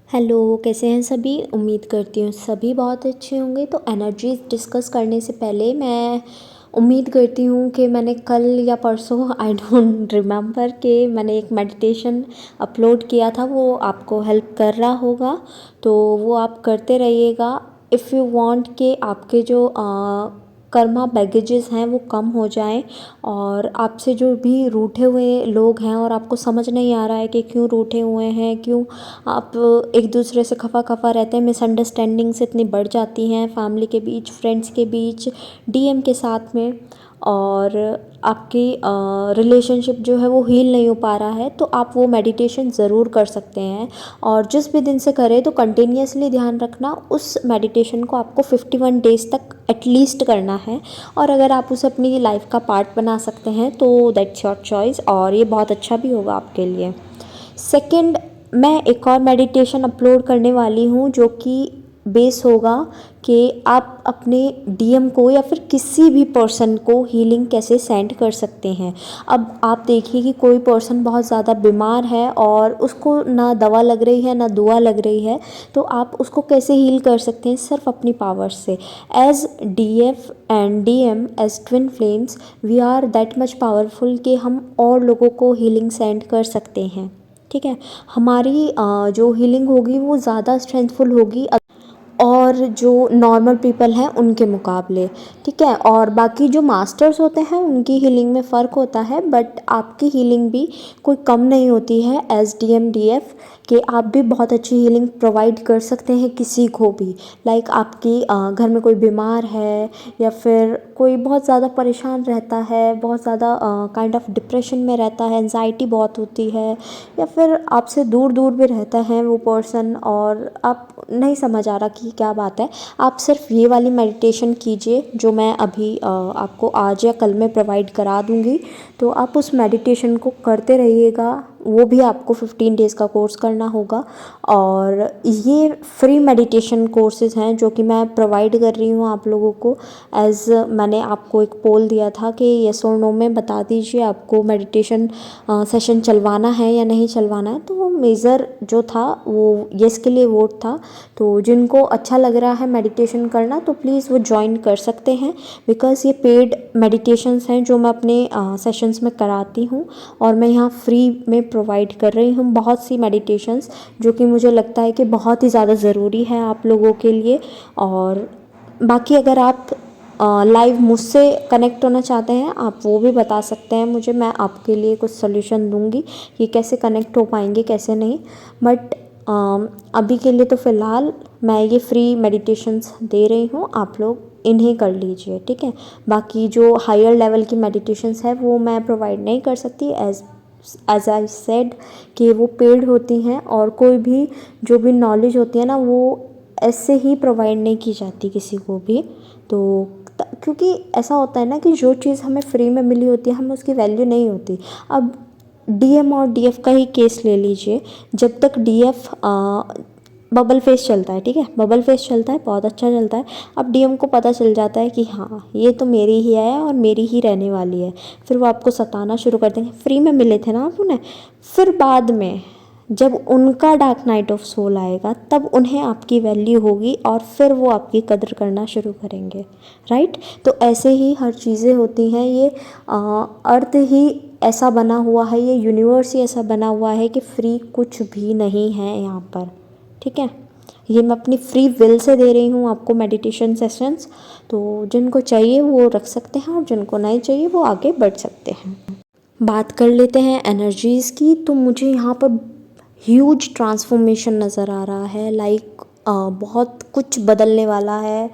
Hello, कैसे हैं सभी। उम्मीद करती हूँ सभी बहुत अच्छे होंगे। तो एनर्जीज डिस्कस करने से पहले मैं उम्मीद करती हूँ कि मैंने कल या परसों आई डोंट रिमेम्बर कि मैंने एक मेडिटेशन अपलोड किया था, वो आपको हेल्प कर रहा होगा। तो वो आप करते रहिएगा इफ़ यू वांट कि आपके जो कर्मा बैगेजेस हैं वो कम हो जाएं, और आपसे जो भी रूठे हुए लोग हैं और आपको समझ नहीं आ रहा है कि क्यों रूठे हुए हैं, क्यों आप एक दूसरे से खफा खफा रहते हैं, मिसअंडरस्टैंडिंग्स इतनी बढ़ जाती हैं फैमिली के बीच, फ्रेंड्स के बीच, डीएम के साथ में, और आपकी रिलेशनशिप जो है वो हील नहीं हो पा रहा है, तो आप वो मेडिटेशन ज़रूर कर सकते हैं। और जिस भी दिन से करें तो कंटिन्यूसली ध्यान रखना, उस मेडिटेशन को आपको 51 डेज़ तक एटलीस्ट करना है। और अगर आप उसे अपनी लाइफ का पार्ट बना सकते हैं तो दैट्स योर चॉइस, और ये बहुत अच्छा भी होगा आपके लिए। सेकंड, मैं एक और मेडिटेशन अपलोड करने वाली हूँ जो कि बेस होगा कि आप अपने डीएम को या फिर किसी भी पर्सन को हीलिंग कैसे सेंड कर सकते हैं। अब आप देखिए कि कोई पर्सन बहुत ज़्यादा बीमार है और उसको ना दवा लग रही है ना दुआ लग रही है, तो आप उसको कैसे हील कर सकते हैं, सिर्फ अपनी पावर से। As DF and DM as twin flames we are that much powerful कि हम और लोगों को हीलिंग सेंड कर सकते हैं। ठीक है, हमारी जो हीलिंग होगी वो ज़्यादा स्ट्रेंथफुल होगी और जो नॉर्मल पीपल हैं उनके मुकाबले। ठीक है, और बाकी जो मास्टर्स होते हैं उनकी हीलिंग में फ़र्क होता है, बट आपकी हीलिंग भी कोई कम नहीं होती है as D M D F, कि आप भी बहुत अच्छी हीलिंग प्रोवाइड कर सकते हैं किसी को भी। लाइक आपकी घर में कोई बीमार है, या फिर कोई बहुत ज़्यादा परेशान रहता है, बहुत ज़्यादा काइंड ऑफ डिप्रेशन में रहता है, एंजाइटी बहुत होती है, या फिर आपसे दूर दूर भी रहता है वो पर्सन और आप नहीं समझ आ रहा कि क्या बात है, आप सिर्फ ये वाली मेडिटेशन कीजिए जो मैं अभी आपको आज या कल में प्रोवाइड करा दूँगी। तो आप उस मेडिटेशन को करते रहिएगा। वो भी आपको 15 डेज़ का कोर्स करना होगा, और ये फ्री मेडिटेशन कोर्सेज़ हैं जो कि मैं प्रोवाइड कर रही हूँ आप लोगों को। एज़ मैंने आपको एक पोल दिया था कि येस और नो में बता दीजिए आपको मेडिटेशन सेशन चलवाना है या नहीं चलवाना है, तो वो मेज़र जो था वो येस के लिए वोट था। तो जिनको अच्छा लग रहा है मेडिटेशन करना तो प्लीज़ वो ज्वाइन कर सकते हैं, बिकॉज़ ये पेड मेडिटेशंस हैं जो मैं अपने सेशंस में कराती हूँ, और मैं यहाँ फ्री में प्रोवाइड कर रही हूँ बहुत सी मेडिटेशंस जो कि मुझे लगता है कि बहुत ही ज़्यादा ज़रूरी है आप लोगों के लिए। और बाकी अगर आप लाइव मुझसे कनेक्ट होना चाहते हैं आप वो भी बता सकते हैं मुझे, मैं आपके लिए कुछ सॉल्यूशन दूंगी कि कैसे कनेक्ट हो पाएंगे कैसे नहीं। बट अभी के लिए तो फ़िलहाल मैं ये फ्री मेडिटेशंस दे रही हूँ, आप लोग इन्हें कर लीजिए। ठीक है, बाकी जो हायर लेवल की मेडिटेशंस है वो मैं प्रोवाइड नहीं कर सकती, एज आई सेड कि वो पेड होती हैं, और कोई भी जो भी नॉलेज होती है ना वो ऐसे ही प्रोवाइड नहीं की जाती किसी को भी। तो क्योंकि ऐसा होता है ना कि जो चीज़ हमें फ्री में मिली होती है हमें उसकी वैल्यू नहीं होती। अब डीएम और डीएफ का ही केस ले लीजिए, जब तक डीएफ बबल फेस चलता है, ठीक है, बबल फेस चलता है, बहुत अच्छा चलता है। अब डीएम को पता चल जाता है कि हाँ ये तो मेरी ही है और मेरी ही रहने वाली है, फिर वो आपको सताना शुरू कर देंगे, फ्री में मिले थे ना आप उन्हें। फिर बाद में जब उनका डार्क नाइट ऑफ सोल आएगा तब उन्हें आपकी वैल्यू होगी और फिर वो आपकी कदर करना शुरू करेंगे। राइट, तो ऐसे ही हर चीज़ें होती हैं। ये अर्थ ही ऐसा बना हुआ है, ये यूनिवर्स ही ऐसा बना हुआ है कि फ्री कुछ भी नहीं है यहाँ पर। ठीक है, ये मैं अपनी फ्री विल से दे रही हूँ आपको मेडिटेशन सेशंस, तो जिनको चाहिए वो रख सकते हैं और जिनको नहीं चाहिए वो आगे बढ़ सकते हैं। बात कर लेते हैं एनर्जीज़ की। तो मुझे यहाँ पर ह्यूज ट्रांसफॉर्मेशन नज़र आ रहा है, लाइक बहुत कुछ बदलने वाला है।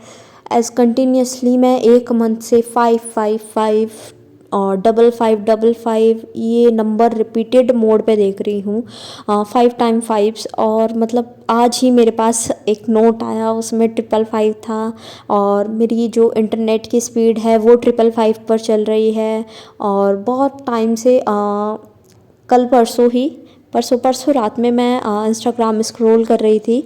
एज कंटिन्यूसली मैं एक मंथ से 555 और 5555 ये नंबर रिपीटेड मोड पे देख रही हूँ, 5 टाइम 5s। और मतलब आज ही मेरे पास एक नोट आया उसमें 555 था, और मेरी जो इंटरनेट की स्पीड है वो 555 पर चल रही है। और बहुत टाइम से कल परसों रात में मैं इंस्टाग्राम स्क्रॉल कर रही थी,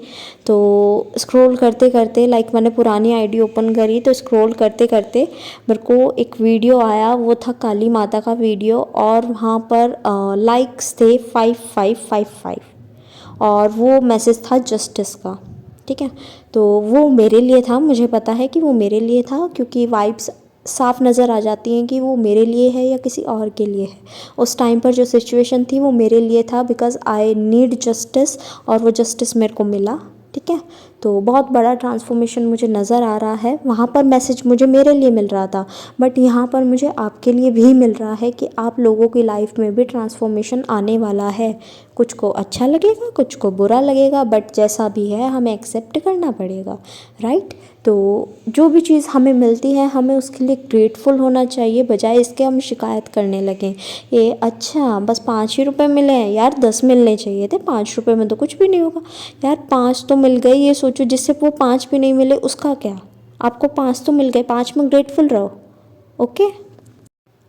तो स्क्रॉल करते करते लाइक मैंने पुरानी आईडी ओपन करी, तो स्क्रॉल करते करते मेरे को एक वीडियो आया, वो था काली माता का वीडियो, और वहाँ पर लाइक्स थे 5555। और वो मैसेज था जस्टिस का, ठीक है। तो वो मेरे लिए था, मुझे पता है कि वो मेरे लिए था, क्योंकि वाइब्स साफ नज़र आ जाती हैं कि वो मेरे लिए है या किसी और के लिए है। उस टाइम पर जो सिचुएशन थी वो मेरे लिए था, बिकॉज़ आई नीड जस्टिस, और वो जस्टिस मेरे को मिला, ठीक है। तो बहुत बड़ा ट्रांसफॉर्मेशन मुझे नज़र आ रहा है। वहाँ पर मैसेज मुझे मेरे लिए मिल रहा था, बट यहाँ पर मुझे आपके लिए भी मिल रहा है कि आप लोगों की लाइफ में भी ट्रांसफॉर्मेशन आने वाला है। कुछ को अच्छा लगेगा, कुछ को बुरा लगेगा, बट जैसा भी है हमें एक्सेप्ट करना पड़ेगा, राइट। तो जो भी चीज़ हमें मिलती है हमें उसके लिए ग्रेटफुल होना चाहिए, बजाय इसके हम शिकायत करने लगें। ये अच्छा बस 5 ही रुपए मिले हैं यार, 10 मिलने चाहिए थे, 5 रुपए में तो कुछ भी नहीं होगा यार, 5 तो मिल गए। ये सोचो जिससे वो 5 भी नहीं मिले उसका क्या, आपको 5 तो मिल गए, 5 में ग्रेटफुल रहो, ओके।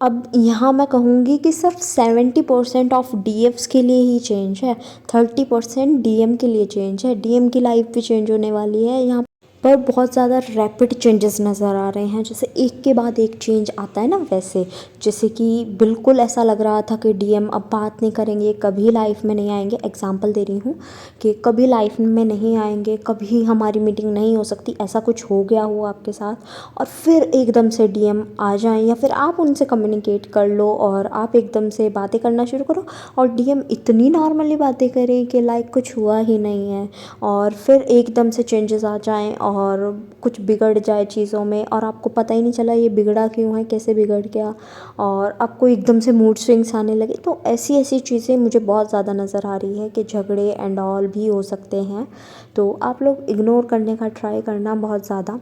अब यहाँ मैं कहूँगी कि सिर्फ 70% ऑफ डीएफ्स के लिए ही चेंज है, 30% डीएम के लिए चेंज है। डीएम की लाइफ भी चेंज होने वाली है। यहाँ पर बहुत ज़्यादा रैपिड चेंजेस नज़र आ रहे हैं, जैसे एक के बाद एक चेंज आता है ना, वैसे जैसे कि बिल्कुल ऐसा लग रहा था कि डीएम अब बात नहीं करेंगे, कभी लाइफ में नहीं आएंगे। एग्जांपल दे रही हूँ कि कभी लाइफ में नहीं आएंगे, कभी हमारी मीटिंग नहीं हो सकती, ऐसा कुछ हो गया हो आपके साथ, और फिर एकदम से डीएम आ जाएं, या फिर आप उनसे कम्युनिकेट कर लो और आप एकदम से बातें करना शुरू करो, और डीएम इतनी नॉर्मली बातें करें कि लाइक कुछ हुआ ही नहीं है, और फिर एकदम से चेंजेस आ जाएं और कुछ बिगड़ जाए चीज़ों में, और आपको पता ही नहीं चला ये बिगड़ा क्यों है, कैसे बिगड़ गया, और आपको एकदम से मूड स्विंग्स आने लगे। तो ऐसी ऐसी चीज़ें मुझे बहुत ज़्यादा नज़र आ रही है कि झगड़े एंड ऑल भी हो सकते हैं। तो आप लोग इग्नोर करने का ट्राई करना बहुत ज़्यादा।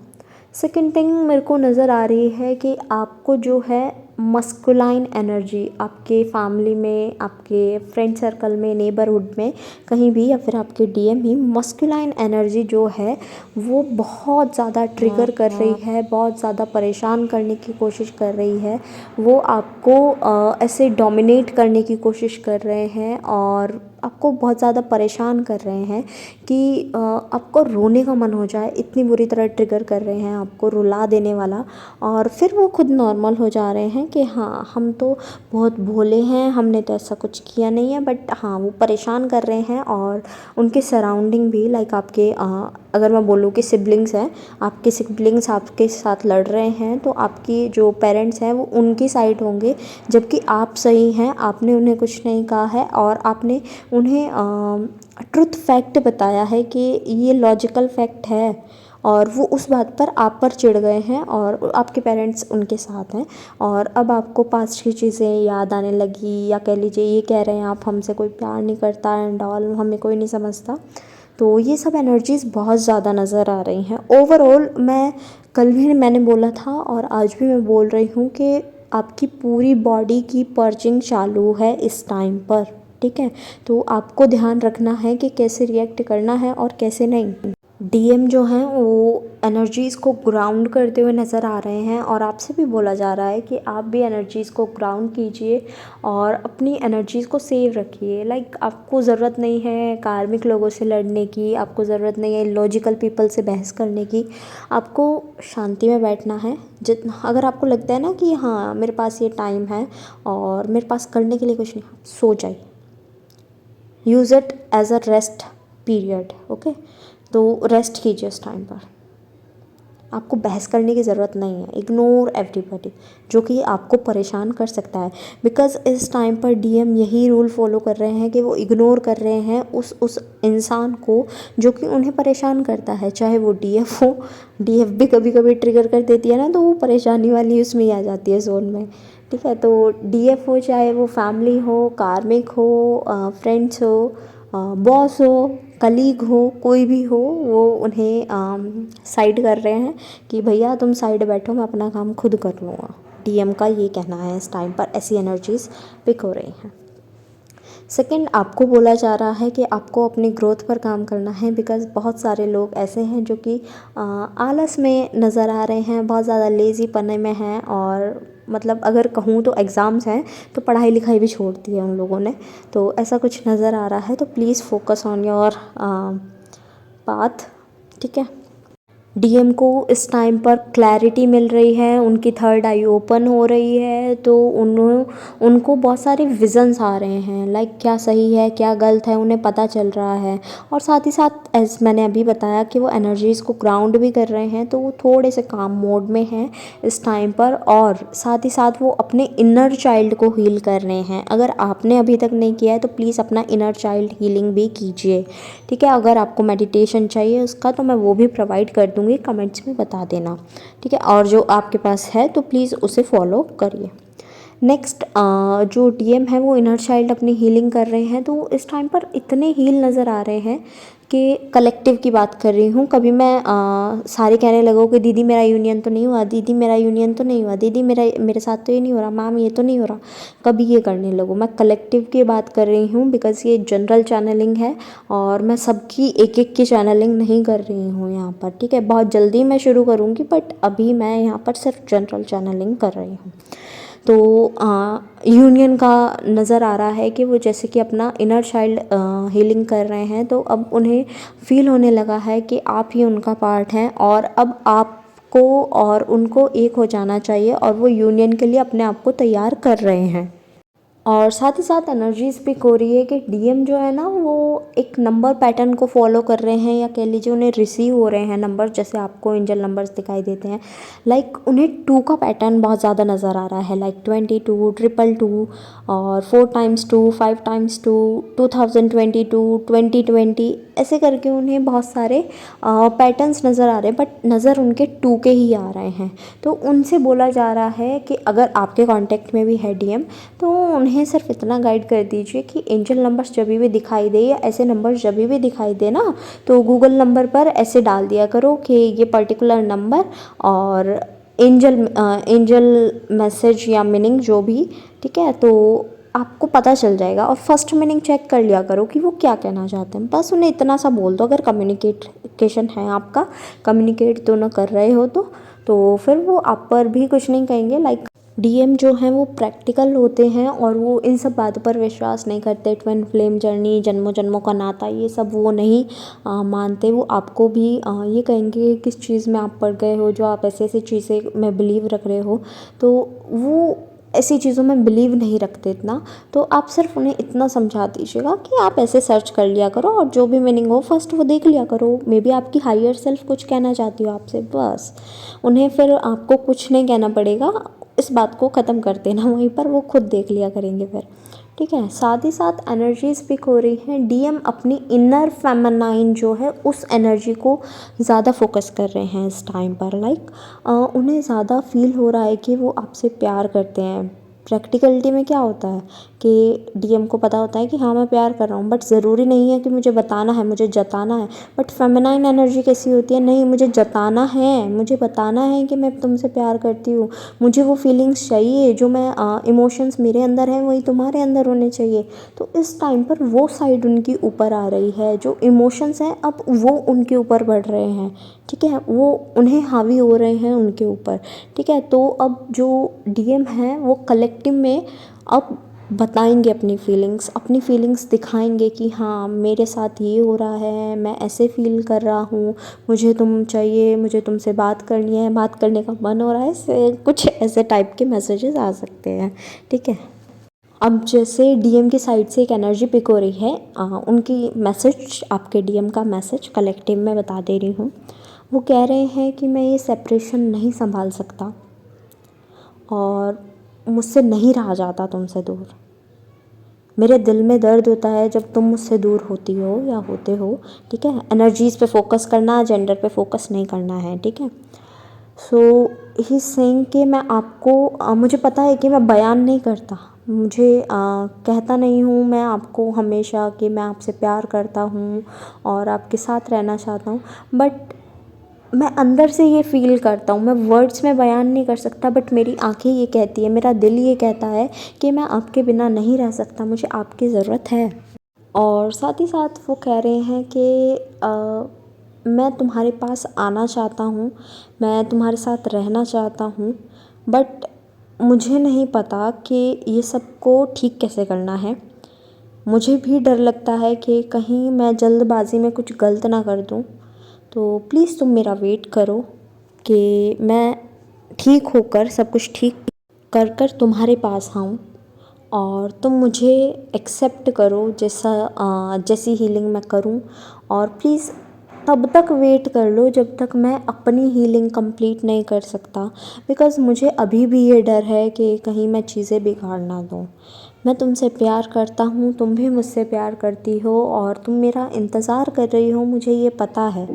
सेकेंड थिंग मेरे को नज़र आ रही है कि आपको जो है मस्कुलाइन एनर्जी आपके फैमिली में, आपके फ्रेंड सर्कल में, नेबरहुड में, कहीं भी, या फिर आपके डीएम ही, मस्कुलाइन एनर्जी जो है वो बहुत ज़्यादा ट्रिगर कर रही है, बहुत ज़्यादा परेशान करने की कोशिश कर रही है। वो आपको ऐसे डोमिनेट करने की कोशिश कर रहे हैं और आपको बहुत ज़्यादा परेशान कर रहे हैं कि आपको रोने का मन हो जाए, इतनी बुरी तरह ट्रिगर कर रहे हैं आपको, रुला देने वाला। और फिर वो खुद नॉर्मल हो जा रहे हैं कि हाँ हम तो बहुत भोले हैं, हमने तो ऐसा कुछ किया नहीं है, बट हाँ वो परेशान कर रहे हैं। और उनके सराउंडिंग भी, लाइक आपके अगर मैं बोलूँ कि सिबलिंग्स हैं, आपके सिबलिंग्स आपके साथ लड़ रहे हैं, तो आपकी जो पेरेंट्स हैं वो उनकी साइड होंगे, जबकि आप सही हैं, आपने उन्हें कुछ नहीं कहा है, और आपने उन्हें ट्रुथ फैक्ट बताया है कि ये लॉजिकल फैक्ट है, और वो उस बात पर आप पर चिढ़ गए हैं, और आपके पेरेंट्स उनके साथ हैं, और अब आपको पास्ट की चीज़ें याद आने लगी, या कह लीजिए ये कह रहे हैं आप हमसे कोई प्यार नहीं करता एंड ऑल, हमें कोई नहीं समझता। तो ये सब एनर्जीज़ बहुत ज़्यादा नज़र आ रही हैं। ओवरऑल मैं कल भी मैंने बोला था और आज भी मैं बोल रही हूँ कि आपकी पूरी बॉडी की पर्चिंग चालू है इस टाइम पर, ठीक है। तो आपको ध्यान रखना है कि कैसे रिएक्ट करना है और कैसे नहीं। डीएम जो हैं वो एनर्जीज़ को ग्राउंड करते हुए नज़र आ रहे हैं, और आपसे भी बोला जा रहा है कि आप भी एनर्जीज़ को ग्राउंड कीजिए और अपनी एनर्जीज़ को सेव रखिए। लाइक आपको ज़रूरत नहीं है कार्मिक लोगों से लड़ने की, आपको ज़रूरत नहीं है लॉजिकल पीपल से बहस करने की, आपको शांति में बैठना है। जितना अगर आपको लगता है ना कि हाँ मेरे पास ये टाइम है और मेरे पास करने के लिए कुछ नहीं, सो जाइए, use it as a rest period, okay. तो रेस्ट कीजिए उस टाइम पर, आपको बहस करने की ज़रूरत नहीं है। इग्नोर एवरीबॉडी जो कि आपको परेशान कर सकता है, बिकॉज़ इस टाइम पर डीएम यही रूल फॉलो कर रहे हैं कि वो इग्नोर कर रहे हैं उस इंसान को जो कि उन्हें परेशान करता है, चाहे वो डीएफ हो। डीएफ भी कभी कभी ट्रिगर कर देती है ना, तो वो परेशानी वाली उसमें ही आ जाती है जोन में, ठीक है। तो डीएफ हो, चाहे वो फैमिली हो, कार्मिक हो, फ्रेंड्स हो, बॉस हो, कलीग हो, कोई भी हो, वो उन्हें साइड कर रहे हैं कि भैया तुम साइड बैठो, मैं अपना काम खुद कर लूँगा। डीएम का ये कहना है इस टाइम पर ऐसी एनर्जीज़ पिक हो रही हैं। सेकंड, आपको बोला जा रहा है कि आपको अपनी ग्रोथ पर काम करना है, बिकॉज़ बहुत सारे लोग ऐसे हैं जो कि आलस में नज़र आ रहे हैं, बहुत ज़्यादा लेज़ी पने में हैं, और मतलब अगर कहूँ तो एग्ज़ाम्स हैं तो पढ़ाई लिखाई भी छोड़ दी है उन लोगों ने। तो ऐसा कुछ नज़र आ रहा है, तो please focus on your path, ठीक है। डीएम को इस टाइम पर क्लैरिटी मिल रही है, उनकी थर्ड आई ओपन हो रही है, तो उनको बहुत सारे विजन्स आ रहे हैं, लाइक क्या सही है क्या गलत है उन्हें पता चल रहा है। और साथ ही साथ एज मैंने अभी बताया कि वो एनर्जीज़ को ग्राउंड भी कर रहे हैं, तो वो थोड़े से काम मोड में हैं इस टाइम पर। और साथ ही साथ वो अपने इनर चाइल्ड को हील कर रहे हैं। अगर आपने अभी तक नहीं किया है तो प्लीज़ अपना इनर चाइल्ड हीलिंग भी कीजिए, ठीक है। अगर आपको मेडिटेशन चाहिए उसका तो मैं वो भी प्रोवाइड कर दूँगी, कमेंट्स में बता देना, ठीक है। और जो आपके पास है तो प्लीज़ उसे फॉलो करिए। नेक्स्ट जो डीएम है वो इनर चाइल्ड अपनी हीलिंग कर रहे हैं, तो इस टाइम पर इतने हील नज़र आ रहे हैं कि कलेक्टिव की बात कर रही हूँ। कभी मैं सारे कहने लगो कि दीदी मेरा यूनियन तो नहीं हुआ, दीदी मेरा यूनियन तो नहीं हुआ, दीदी मेरे साथ तो ये नहीं हो रहा, मैम ये तो नहीं हो रहा, कभी ये करने लगो। मैं कलेक्टिव की बात कर रही हूँ बिकॉज़ ये जनरल चैनलिंग है और मैं सबकी एक एक की चैनलिंग नहीं कर रही हूँ यहाँ पर, ठीक है। बहुत जल्दी मैं शुरू करूँगी बट अभी मैं यहाँ पर सिर्फ जनरल चैनलिंग कर रही हूँ। तो यूनियन का नज़र आ रहा है कि वो जैसे कि अपना इनर चाइल्ड हीलिंग कर रहे हैं, तो अब उन्हें फील होने लगा है कि आप ही उनका पार्ट हैं और अब आपको और उनको एक हो जाना चाहिए, और वो यूनियन के लिए अपने आप को तैयार कर रहे हैं। और साथ ही साथ एनर्जी स्पीक हो रही है कि डीएम जो है ना वो एक नंबर पैटर्न को फॉलो कर रहे हैं, या कह लीजिए उन्हें रिसीव हो रहे हैं नंबर, जैसे आपको एंजल नंबर्स दिखाई देते हैं। लाइक उन्हें 2 का पैटर्न बहुत ज़्यादा नज़र आ रहा है, लाइक 22, 222 और 4x2, 5x2, 2022, 2020, ऐसे करके उन्हें बहुत सारे पैटर्न्स नज़र आ रहे हैं, बट नज़र उनके 2 के ही आ रहे हैं। तो उनसे बोला जा रहा है कि अगर आपके कांटेक्ट में भी है डीएम तो उन्हें सिर्फ इतना गाइड कर दीजिए कि एंजल नंबर्स जब भी दिखाई दे या ऐसे नंबर्स जब भी दिखाई दे ना, तो गूगल नंबर पर ऐसे डाल दिया करो कि ये पर्टिकुलर नंबर और एंजल मैसेज या मीनिंग जो भी, ठीक है। तो आपको पता चल जाएगा, और फर्स्ट मीनिंग चेक कर लिया करो कि वो क्या कहना चाहते हैं। बस उन्हें इतना सा बोल दो, अगर कम्युनिकेशन है आपका, कम्युनिकेट दोनों कर रहे हो तो फिर वो आप पर भी कुछ नहीं कहेंगे। लाइक डीएम जो हैं वो प्रैक्टिकल होते हैं और वो इन सब बातों पर विश्वास नहीं करते। ट्विन फ्लेम जर्नी, जन्मों जन्मों का नाता, ये सब वो नहीं मानते। वो आपको भी ये कहेंगे किस चीज़ में आप पड़ गए हो जो आप ऐसे ऐसी चीज़ें में बिलीव रख रहे हो, तो वो ऐसी चीज़ों में बिलीव नहीं रखते इतना। तो आप सिर्फ उन्हें इतना समझा दीजिएगा कि आप ऐसे सर्च कर लिया करो और जो भी मीनिंग हो फर्स्ट वो देख लिया करो। मे बी आपकी हायर सेल्फ कुछ कहना चाहती हो आपसे, बस उन्हें फिर आपको कुछ नहीं कहना पड़ेगा, इस बात को ख़त्म कर देना वहीं पर, वो खुद देख लिया करेंगे फिर, ठीक है। साथ ही साथ एनर्जी स्पीक हो रही है, डीएम अपनी इनर फेमिनाइन जो है उस एनर्जी को ज़्यादा फोकस कर रहे हैं इस टाइम पर। लाइक उन्हें ज़्यादा फील हो रहा है कि वो आपसे प्यार करते हैं। प्रैक्टिकलिटी में क्या होता है कि डीएम को पता होता है कि हाँ मैं प्यार कर रहा हूँ, बट ज़रूरी नहीं है कि मुझे बताना है, मुझे जताना है। बट फेमिनाइन एनर्जी कैसी होती है, नहीं मुझे जताना है, मुझे बताना है कि मैं तुमसे प्यार करती हूँ, मुझे वो फीलिंग्स चाहिए, जो मैं इमोशंस मेरे अंदर हैं वही तुम्हारे अंदर होने चाहिए। तो इस टाइम पर वो साइड उनकी ऊपर आ रही है, जो इमोशंस हैं अब वो उनके ऊपर बढ़ रहे हैं, ठीक है। वो उन्हें हावी हो रहे हैं उनके ऊपर, ठीक है। तो अब जो डीएम हैं वो कलेक्टिव में अब बताएंगे अपनी फीलिंग्स दिखाएंगे कि हाँ मेरे साथ ये हो रहा है, मैं ऐसे फील कर रहा हूँ, मुझे तुम चाहिए, मुझे तुमसे बात करनी है, बात करने का मन हो रहा है, कुछ ऐसे टाइप के मैसेजेस आ सकते हैं, ठीक है। अब जैसे डीएम की साइड से एक एनर्जी पिक हो रही है, उनकी मैसेज, आपके डीएम का मैसेज कलेक्टिव में बता दे रही हूँ। वो कह रहे हैं कि मैं ये सेपरेशन नहीं संभाल सकता और मुझसे नहीं रहा जाता तुमसे दूर। मेरे दिल में दर्द होता है जब तुम मुझसे दूर होती हो या होते हो, ठीक है। एनर्जीज़ पे फोकस करना, जेंडर पे फोकस नहीं करना है, ठीक है। सो ही सेइंग कि मैं आपको मुझे पता है कि मैं बयान नहीं करता, मुझे कहता नहीं हूँ मैं आपको हमेशा कि मैं आपसे प्यार करता हूँ और आपके साथ रहना चाहता हूँ, बट मैं अंदर से ये फ़ील करता हूँ। मैं वर्ड्स में बयान नहीं कर सकता, बट मेरी आँखें ये कहती है, मेरा दिल ये कहता है कि मैं आपके बिना नहीं रह सकता, मुझे आपकी ज़रूरत है। और साथ ही साथ वो कह रहे हैं कि मैं तुम्हारे पास आना चाहता हूँ, मैं तुम्हारे साथ रहना चाहता हूँ, बट मुझे नहीं पता कि ये सब को ठीक कैसे करना है। मुझे भी डर लगता है कि कहीं मैं जल्दबाज़ी में कुछ गलत ना कर दूँ, तो प्लीज़ तुम मेरा वेट करो कि मैं ठीक होकर सब कुछ ठीक कर कर तुम्हारे पास आऊँ और तुम मुझे एक्सेप्ट करो जैसी हीलिंग मैं करूँ। और प्लीज़ तब तक वेट कर लो जब तक मैं अपनी हीलिंग कंप्लीट नहीं कर सकता, बिकॉज़ मुझे अभी भी ये डर है कि कहीं मैं चीज़ें बिगाड़ ना दूँ। मैं तुमसे प्यार करता हूँ, तुम भी मुझसे प्यार करती हो और तुम मेरा इंतज़ार कर रही हो, मुझे ये पता है,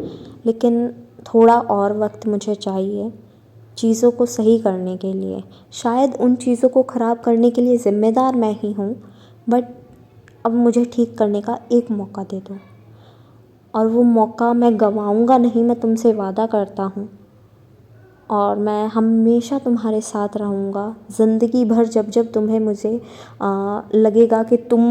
लेकिन थोड़ा और वक्त मुझे चाहिए चीज़ों को सही करने के लिए। शायद उन चीज़ों को ख़राब करने के लिए ज़िम्मेदार मैं ही हूँ, बट अब मुझे ठीक करने का एक मौका दे दो और वो मौका मैं गंवाऊँगा नहीं, मैं तुमसे वादा करता हूँ। और मैं हमेशा तुम्हारे साथ रहूँगा ज़िंदगी भर। जब जब तुम्हें मुझे लगेगा कि तुम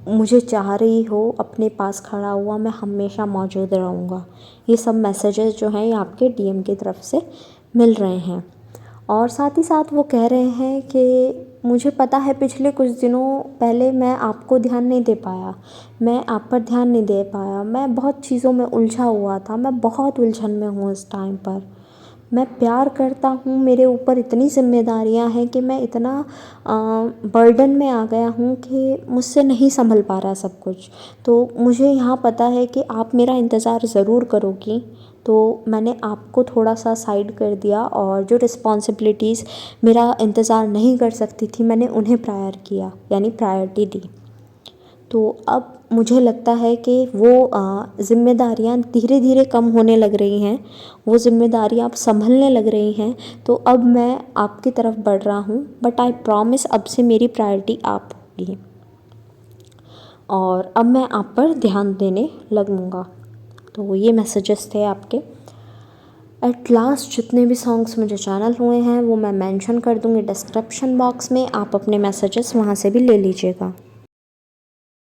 मुझे चाह रही हो अपने पास खड़ा हुआ, मैं हमेशा मौजूद रहूँगा। ये सब मैसेजेस जो हैं ये आपके डीएम की तरफ से मिल रहे हैं। और साथ ही साथ वो कह रहे हैं कि मुझे पता है पिछले कुछ दिनों पहले मैं आपको ध्यान नहीं दे पाया, मैं आप पर ध्यान नहीं दे पाया, मैं बहुत चीज़ों में उलझा हुआ था, मैं बहुत उलझन में हूँ इस टाइम पर। मैं प्यार करता हूँ, मेरे ऊपर इतनी ज़िम्मेदारियाँ हैं कि मैं इतना बर्डन में आ गया हूँ कि मुझसे नहीं संभल पा रहा सब कुछ। तो मुझे यहाँ पता है कि आप मेरा इंतज़ार ज़रूर करोगी, तो मैंने आपको थोड़ा सा साइड कर दिया और जो रिस्पॉन्सिबिलिटीज़ मेरा इंतज़ार नहीं कर सकती थी मैंने उन्हें प्रायर किया, यानी प्रायोरिटी दी। तो अब मुझे लगता है कि वो ज़िम्मेदारियाँ धीरे धीरे कम होने लग रही हैं, वो ज़िम्मेदारियाँ अब संभलने लग रही हैं। तो अब मैं आपकी तरफ बढ़ रहा हूँ, बट आई प्रॉमिस अब से मेरी प्रायोरिटी आप होगी और अब मैं आप पर ध्यान देने लगूँगा। तो ये मैसेजेस थे आपके। एट लास्ट जितने भी सॉन्ग्स मुझे चैनल हुए हैं वो मैं मेंशन कर दूँगी डिस्क्रिप्शन बॉक्स में, आप अपने मैसेजेस वहाँ से भी ले लीजिएगा।